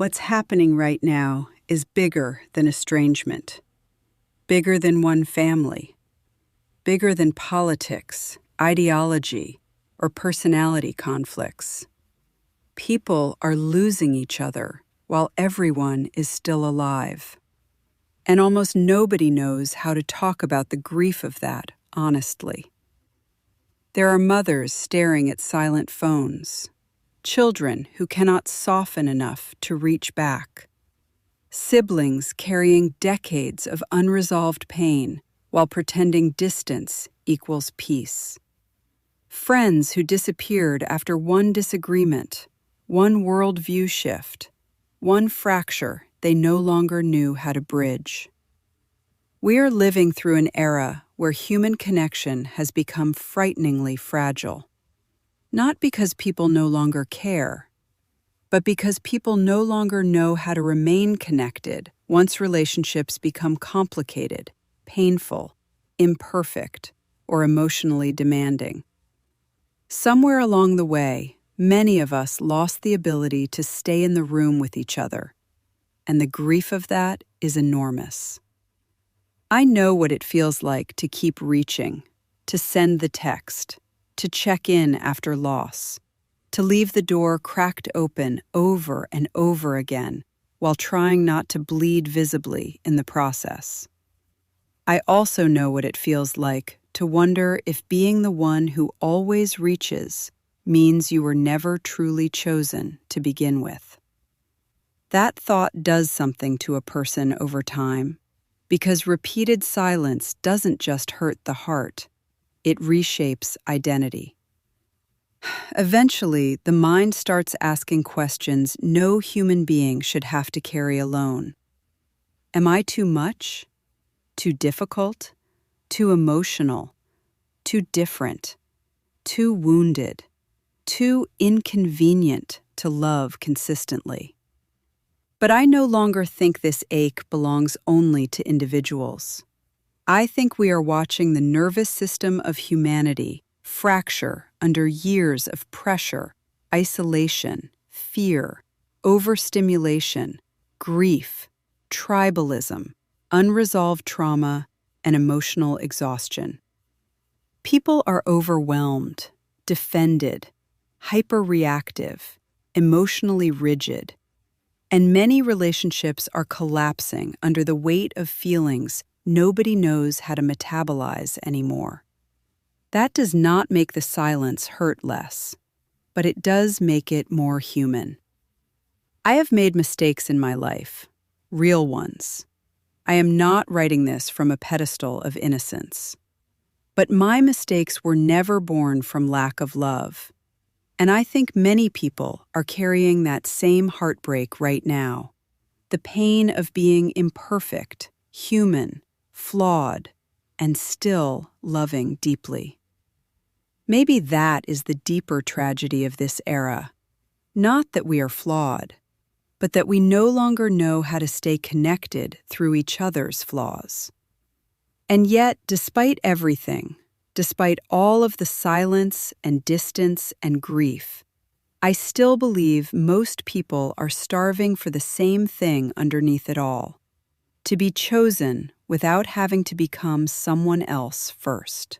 What's happening right now is bigger than estrangement, bigger than one family, bigger than politics, ideology, or personality conflicts. People are losing each other while everyone is still alive. And almost nobody knows how to talk about the grief of that honestly. There are mothers staring at silent phones, children who cannot soften enough to reach back, siblings carrying decades of unresolved pain while pretending distance equals peace, friends who disappeared after one disagreement, one worldview shift, one fracture they no longer knew how to bridge. We are living through an era where human connection has become frighteningly fragile. Not because people no longer care, but because people no longer know how to remain connected once relationships become complicated, painful, imperfect, or emotionally demanding. Somewhere along the way, many of us lost the ability to stay in the room with each other, and the grief of that is enormous. I know what it feels like to keep reaching, to send the text, to check in after loss, to leave the door cracked open over and over again while trying not to bleed visibly in the process. I also know what it feels like to wonder if being the one who always reaches means you were never truly chosen to begin with. That thought does something to a person over time, because repeated silence doesn't just hurt the heart, it reshapes identity. Eventually, the mind starts asking questions no human being should have to carry alone. Am I too much? Too difficult? Too emotional? Too different? Too wounded? Too inconvenient to love consistently? But I no longer think this ache belongs only to individuals. I think we are watching the nervous system of humanity fracture under years of pressure, isolation, fear, overstimulation, grief, tribalism, unresolved trauma, and emotional exhaustion. People are overwhelmed, defended, hyperreactive, emotionally rigid, and many relationships are collapsing under the weight of feelings nobody knows how to metabolize anymore. That does not make the silence hurt less, but it does make it more human. I have made mistakes in my life, real ones. I am not writing this from a pedestal of innocence. But my mistakes were never born from lack of love. And I think many people are carrying that same heartbreak right now. The pain of being imperfect, human, flawed, and still loving deeply. Maybe that is the deeper tragedy of this era. Not that we are flawed, but that we no longer know how to stay connected through each other's flaws. And yet, despite everything, despite all of the silence and distance and grief, I still believe most people are starving for the same thing underneath it all: to be chosen without having to become someone else first.